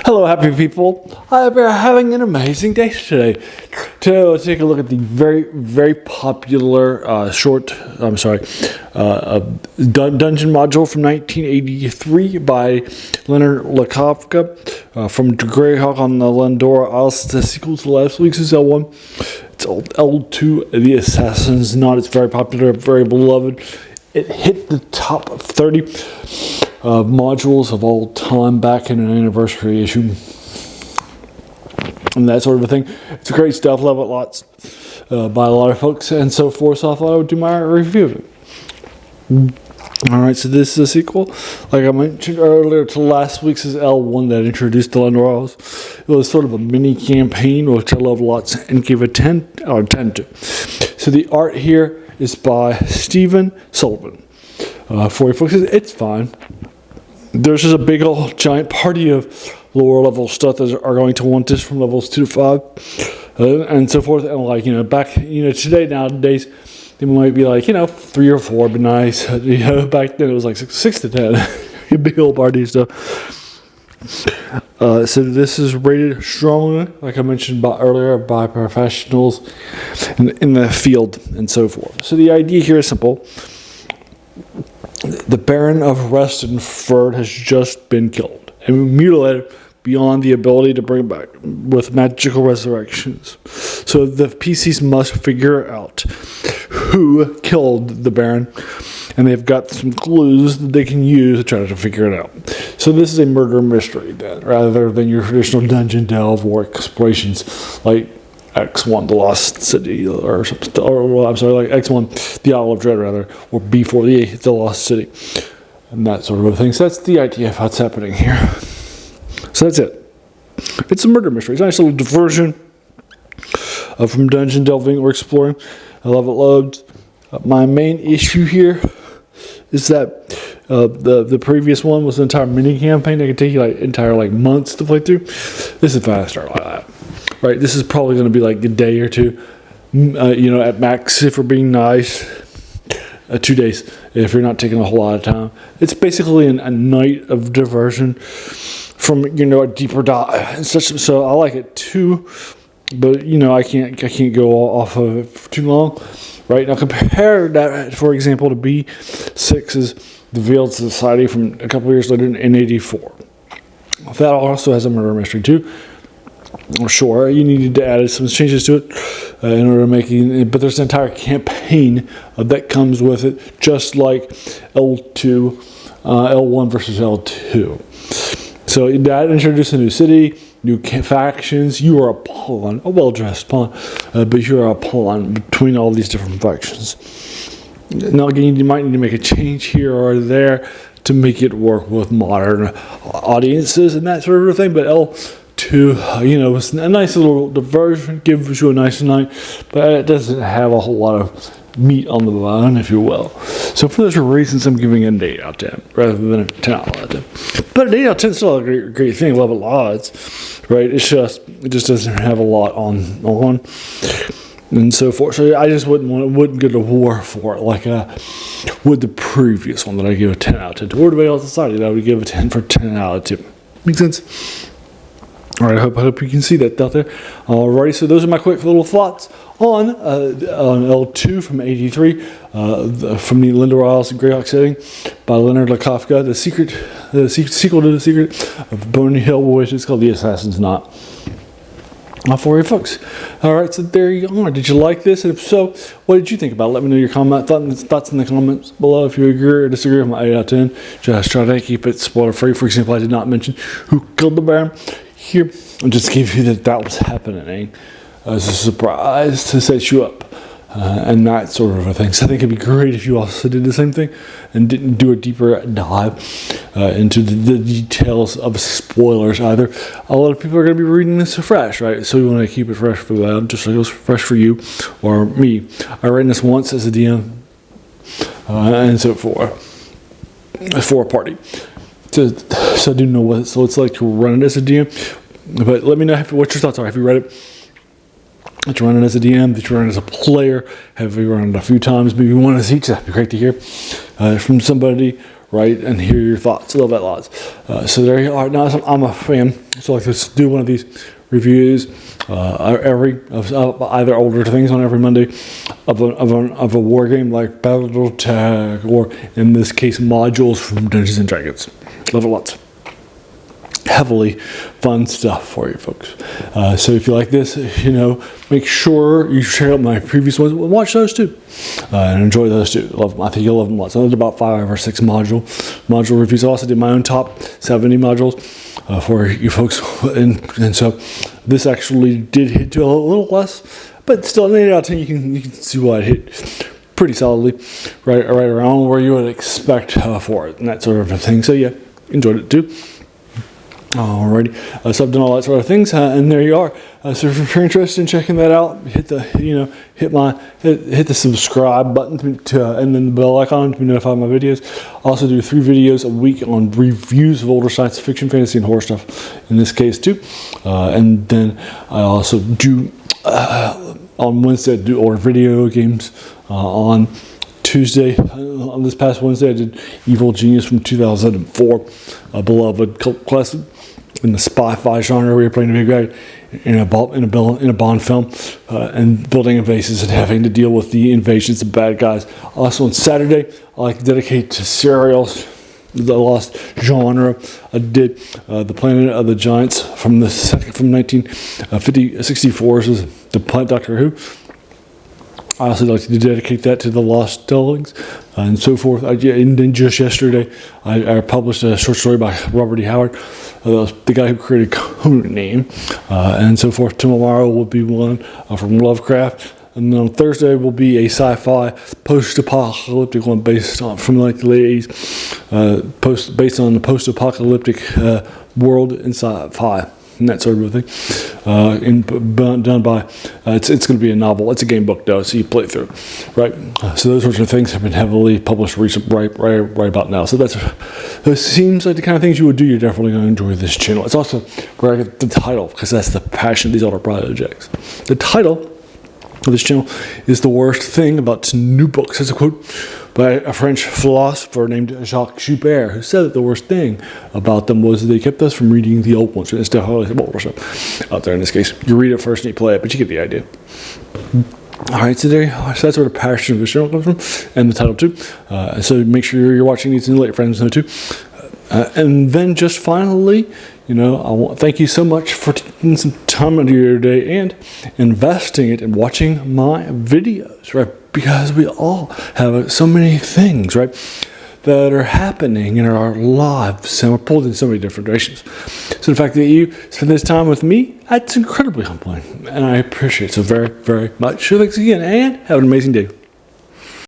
Hello, happy people. I hope you're having an amazing day today. Today, we'll take a look at the very popular dungeon module from 1983 by Lenard Lakofka from Greyhawk on the Lenard Isles. It's a sequel to last week's L1. It's old L2, The Assassin's Knot. It's very popular, very beloved. It hit the top 30 modules of all time back in an anniversary issue and that sort of a thing. It's great stuff. Love it lots by a lot of folks and so forth. So I thought I would do my review of it. Alright, so this is a sequel, like I mentioned earlier, to last week's L1 that introduced the Lenard Isles. It was sort of a mini campaign, which I love lots and give a 10 out of 10 to. So the art here is by Stephen Sulivan. For you folks, it's fine. There's just a big old giant party of lower level stuff that are going to want this from levels 2 to 5 and so forth. And today, nowadays, they might be like, 3 or 4 would be nice. Back then it was like 6 to 10. Big old party stuff. So this is rated strongly, like I mentioned earlier, by professionals in the field and so forth. So the idea here is simple. The Baron of Restenford has just been killed and mutilated beyond the ability to bring back with magical resurrections. So the PCs must figure out who killed the Baron, and they've got some clues that they can use to try to figure it out. So this is a murder mystery then, rather than your traditional dungeon delve or explorations like X1, The Lost City, like X1, The Isle of Dread, rather, or B4, The Lost City, and that sort of thing. So that's the idea of what's happening here. So that's it. It's a murder mystery. It's a nice little diversion from dungeon delving or exploring. I love it loads. My main issue here is that the previous one was an entire mini campaign that could take you entire months to play through. This is faster like that. Right, this is probably going to be like a day or two, at max if we're being nice. 2 days if you're not taking a whole lot of time. It's basically a night of diversion from a deeper dive and such. So I like it too, but I can't go off of it for too long. Right now, compare that, for example, to B6's The Veiled Society from a couple years later in '84. That also has a murder mystery too. Sure, you needed to add some changes to it in order to make it, but there's an entire campaign that comes with it, just like L2, L1 versus L2. So that introduced a new city, new factions. You are a pawn, a well-dressed pawn, but you're a pawn between all these different factions. Now again, you might need to make a change here or there to make it work with modern audiences and that sort of thing, but L2, was a nice little diversion, gives you a nice night, but it doesn't have a whole lot of meat on the bone, if you will. So for those reasons, I'm giving it an 8 out of 10 rather than a 10 out of 10. But an 8 out of 10 is still a great thing. Love it lots, right? It just doesn't have a lot on and so forth. So I just wouldn't go to war for it like with the previous one that I give a 10 out of 10. Or the Veiled Society that I would give a 10 for 10 out of 10. Makes sense? All right, I hope you can see that out there. Alrighty, so those are my quick little thoughts on L2 from '83, from the Lenard Isles Greyhawk setting by Lenard Lakofka. The sequel to The Secret of Boney Hill, which is called The Assassin's Knot. For you folks. Alright, so there you are. Did you like this? And if so, what did you think about it? Let me know your thoughts in the comments below. If you agree or disagree with my 8 out of 10, just try to keep it spoiler free. For example, I did not mention who killed the Baron here. I'll just give you that was happening as a surprise to set you up and that sort of a thing. So I think it'd be great if you also did the same thing and didn't do a deeper dive into the details of spoilers either. A lot of people are going to be reading this fresh, right? So we want to keep it fresh for them, just like it was fresh for you or me. I ran this once as a DM and so forth for a party. So I do know what it's like to run it as a DM. But let me know what your thoughts are. Have you read it? Did you run it as a DM? Did you run it as a player? Have you run it a few times? Maybe one of each. That'd be great to hear from somebody right, and hear your thoughts. I love that lots. So there you are. Now I'm a fan, so like let's do one of these reviews either older things on every Monday of a war game like BattleTech, or in this case modules from Dungeons and Dragons. Love it lots. Heavily fun stuff for you folks. So if you like this, make sure you check out my previous ones. Watch those too, and enjoy those too. Love them. I think you'll love them lots. I did about 5 or 6 module reviews. I also did my own top 70 modules for you folks, and so this actually did hit to a little less, but still an 8 out of 10. You can see why it hit pretty solidly, right around where you would expect for it, and that sort of a thing. So yeah, enjoyed it too. Alrighty, so I've done all that sort of things, and there you are. So if you're interested in checking that out, hit the hit the subscribe button and then the bell icon to be notified of my videos. I also do 3 videos a week on reviews of older science fiction, fantasy, and horror stuff. In this case too, and then I also do on Wednesday I do older video games. On Tuesday, on this past Wednesday, I did Evil Genius from 2004, a beloved cult classic in the spy-fi genre, where you're playing a big guy in a Bond film, and building bases and having to deal with the invasions of bad guys. Also on Saturday, I like to dedicate to serials, the lost genre. I did the Planet of the Giants from 1964, the Planet Doctor Who. I also like to dedicate that to the Lost Dwellings and so forth. And then just yesterday, I published a short story by Robert E. Howard, the guy who created Conan Name, and so forth. Tomorrow will be one from Lovecraft. And then on Thursday will be a sci-fi post-apocalyptic one based on from like the late 80s, based on the post-apocalyptic world in sci-fi. And that sort of thing, done by, it's going to be a novel. It's a game book though, so you play through, right? So those sorts of things have been heavily published right about now. So it seems like the kind of things you would do. You're definitely going to enjoy this channel. It's also where I get the title, because that's the passion of these older projects. The title of this channel is "The Worst Thing About New Books." It's a quote by a French philosopher named Jacques Joubert, who said that the worst thing about them was that they kept us from reading the old ones. It's definitely older stuff out there in this case. You read it first and you play it, but you get the idea. Alright, so that's where the passion of the channel comes from, and the title too. So make sure you're watching these and let your friends know too. And then just finally, I want to thank you so much for taking some time out of your day and investing it in watching my videos, right? Because we all have so many things, right, that are happening in our lives, and we're pulled in so many different directions. So the fact that you spend this time with me, that's incredibly humbling, and I appreciate it so very, very much. So thanks again, and have an amazing day.